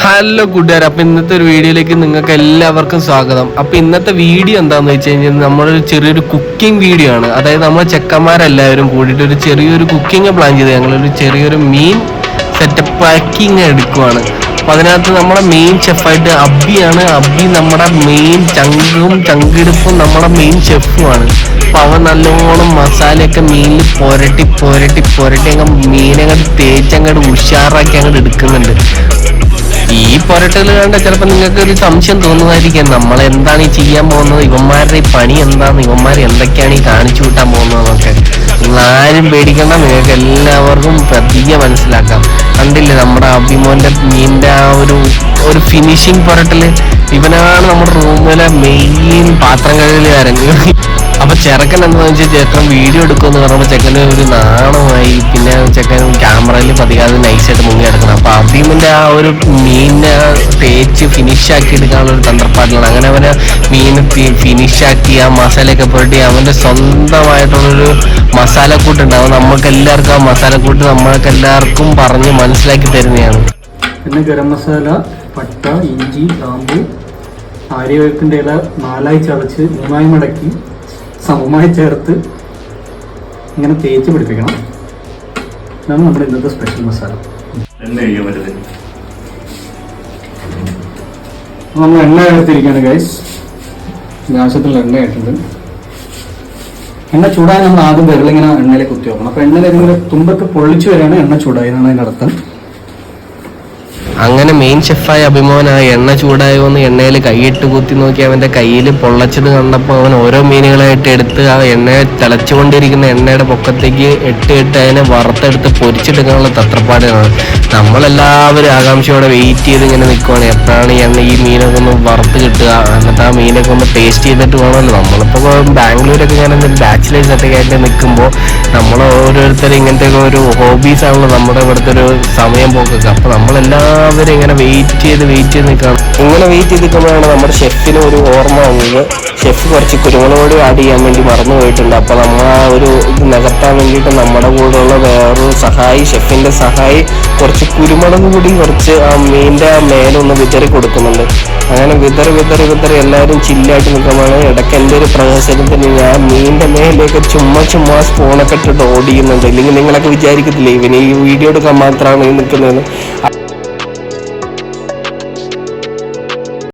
Hello കൂട്ടുകാർ, അപ്പൊ ഇന്നത്തെ ഒരു വീഡിയോയിലേക്ക് നിങ്ങൾക്ക് എല്ലാവർക്കും സ്വാഗതം. അപ്പൊ ഇന്നത്തെ വീഡിയോ എന്താന്ന് വെച്ച് കഴിഞ്ഞാൽ നമ്മളൊരു ചെറിയൊരു കുക്കിംഗ് വീഡിയോ ആണ്. അതായത് നമ്മൾ ചെക്കന്മാരെല്ലാവരും കൂടിയിട്ട് ഒരു ചെറിയൊരു കുക്കിംഗ് പ്ലാൻ ചെയ്ത് ഞങ്ങളൊരു ചെറിയൊരു മീൻ സെറ്റപ്പ് പാക്കിങ് എടുക്കുവാണ്. അപ്പൊ അതിനകത്ത് നമ്മുടെ മെയിൻ ഷെഫായിട്ട് അബിയാണ്. അബി നമ്മുടെ മെയിൻ ചങ്കെടുപ്പും നമ്മുടെ മെയിൻ ഷെഫുമാണ്. അപ്പൊ അവൻ നല്ലോണം മസാലയൊക്കെ മീനിൽ പുരട്ടി അങ്ങ് മീനങ്ങോട്ട് തേച്ചങ്ങോട്ട് ഉഷാറാക്കി അങ്ങോട്ട് എടുക്കുന്നുണ്ട്. ഈ പുരട്ടൽ കണ്ട ചിലപ്പോൾ നിങ്ങൾക്ക് ഒരു സംശയം തോന്നുമായിരിക്കും, നമ്മൾ എന്താണ് ഈ ചെയ്യാൻ പോകുന്നത്, ഇവന്മാരുടെ ഈ പണി എന്താണ്, ഇവന്മാർ എന്തൊക്കെയാണ് ഈ കാണിച്ചു കൂട്ടാൻ പോകുന്നതെന്നൊക്കെ. നിങ്ങൾ ആരും പേടിക്കണ്ട, നിങ്ങൾക്ക് എല്ലാവർക്കും പതിയെ മനസ്സിലാക്കാം. കണ്ടില്ലേ നമ്മുടെ അഭിമോന്റെ മീനിന്റെ ആ ഒരു ഫിനിഷിങ് പുരട്ടല്. ഇവനാണ് നമ്മുടെ റൂമിലെ മെയിൻ പാത്രം കഴുകലുകാരൻ. അപ്പൊ ചെറുക്കൻ എന്താണെന്ന് വെച്ചാൽ ചെക്കൻ വീഡിയോ എടുക്കുമെന്ന് പറയുമ്പോൾ ചെക്കന് ഒരു നാണമായി. പിന്നെ ചെക്കൻ ക്യാമറയിൽ പതിയാതെ നൈസായിട്ട് മുങ്ങി എടുക്കണം. അപ്പൊ അഭീമിന്റെ ആ ഒരു മീനിനെ തേച്ച് ഫിനിഷാക്കി എടുക്കാനുള്ള ഒരു തന്ത്രപ്പാടിലാണ്. അങ്ങനെ അവനെ മീൻ ഫിനിഷാക്കി ആ മസാലയൊക്കെ പുരട്ടി അവന്റെ സ്വന്തമായിട്ടുള്ളൊരു മസാലക്കൂട്ടുണ്ടാവും. നമുക്ക് എല്ലാവർക്കും ആ മസാലക്കൂട്ട് നമ്മൾക്ക് എല്ലാവർക്കും പറഞ്ഞ് മനസ്സിലാക്കി തരുന്നതാണ്. പിന്നെ ഗരം മസാല, പട്ട, ഇഞ്ചി, ഗ്രാമ്പു, ആര്യവേപ്പിൻ്റെ ഇല 4 ചതച്ച് 3 മടക്കി സമമായി ചേർത്ത് ഇങ്ങനെ തേച്ച് പിടിപ്പിക്കണം. ഇതാണ് നമ്മുടെ ഇന്നത്തെ സ്പെഷ്യൽ മസാല. നമ്മൾ എണ്ണ എടുത്തിരിക്കുകയാണ് ഗൈസ്. ആവശ്യത്തിലുള്ള എണ്ണ ആയിട്ടുണ്ട്. എണ്ണ ചൂടായി നമ്മൾ ആദ്യം വിരലിങ്ങനെ എണ്ണയിലേക്ക് കുത്തി വെക്കണം. അപ്പൊ എണ്ണ തുമ്പൊക്കെ പൊള്ളിച്ചു വരികയാണ് എണ്ണ ചൂടായി എന്നാണ് അതിൻ്റെ അർത്ഥം. അങ്ങനെ മെയിൻ ഷെഫായ അഭിമോൻ ആ എണ്ണ ചൂടായോന്ന് എണ്ണയിൽ കൈയിട്ട് കുത്തി നോക്കി അവന്റെ കയ്യിൽ പൊള്ളച്ചത് കണ്ടപ്പോൾ അവൻ ഓരോ മീനുകളായിട്ട് എടുത്ത് ആ എണ്ണ തിളച്ചുകൊണ്ടിരിക്കുന്ന എണ്ണയുടെ പൊക്കത്തേക്ക് ഇട്ട് അതിനെ വറുത്തെടുത്ത് പൊരിച്ചെടുക്കാനുള്ള തത്രപ്പാടുകളാണ്. നമ്മളെല്ലാവരും ആകാംക്ഷയോടെ വെയിറ്റ് ചെയ്ത് ഇങ്ങനെ നിൽക്കുവാണ്, എപ്പോഴാണ് ഈ മീനൊക്കെ ഒന്ന് വറുത്ത് കിട്ടുക, എന്നിട്ട് ആ മീനൊക്കെ ഒന്ന് ടേസ്റ്റ് ചെയ്തിട്ട് വേണമല്ലോ. നമ്മളിപ്പോൾ ബാംഗ്ലൂരൊക്കെ ഇങ്ങനെ ബാച്ചിലേഴ്സൊക്കെ ആയിട്ട് നിൽക്കുമ്പോൾ നമ്മൾ ഓരോരുത്തരും ഇങ്ങനത്തെ ഒരു ഹോബീസാണല്ലോ നമ്മുടെ ഇവിടുത്തെ ഒരു സമയം പോക്കൊക്കെ. അപ്പോൾ നമ്മളെല്ലാവരും ഇങ്ങനെ വെയിറ്റ് ചെയ്ത് നിൽക്കണം. ഇങ്ങനെ വെയിറ്റ് ചെയ്ത് നിൽക്കുമ്പോഴാണ് നമ്മുടെ ഷെഫിന് ഒരു ഓർമ്മ വന്നത്. ഷെഫ് കുറച്ച് കുരുമുളക് പൊടി ആഡ് ചെയ്യാൻ വേണ്ടി മറന്നു പോയിട്ടുണ്ട്. അപ്പോൾ നമ്മൾ ആ ഒരു ഇത് നികത്താൻ വേണ്ടിയിട്ട് നമ്മുടെ കൂടെയുള്ള വേറൊരു ഷെഫിന്റെ സഹായി കുറച്ച് കുരുമുളക് പൊടി കുറച്ച് ആ മീനിന്റെ ആ മേലൊന്ന് വിതറി കൊടുക്കുന്നുണ്ട്. അങ്ങനെ വിതറി എല്ലാവരും ചില്ലായിട്ട് നിൽക്കുമ്പോഴാണ് ഇടയ്ക്ക് എൻ്റെ ഒരു പ്രഹസനത്തിന് ഞാൻ മീനിന്റെ മേലേക്ക് ചുമ്മാ സ്പൂണൊക്കെ ഇട്ടിട്ട് ഓടിക്കുന്നുണ്ട്. ഇല്ലെങ്കിൽ നിങ്ങളൊക്കെ വിചാരിക്കത്തില്ലേ ഇവന് ഈ വീഡിയോ എടുക്കാൻ മാത്രമാണ് നിൽക്കുന്നതെന്ന്.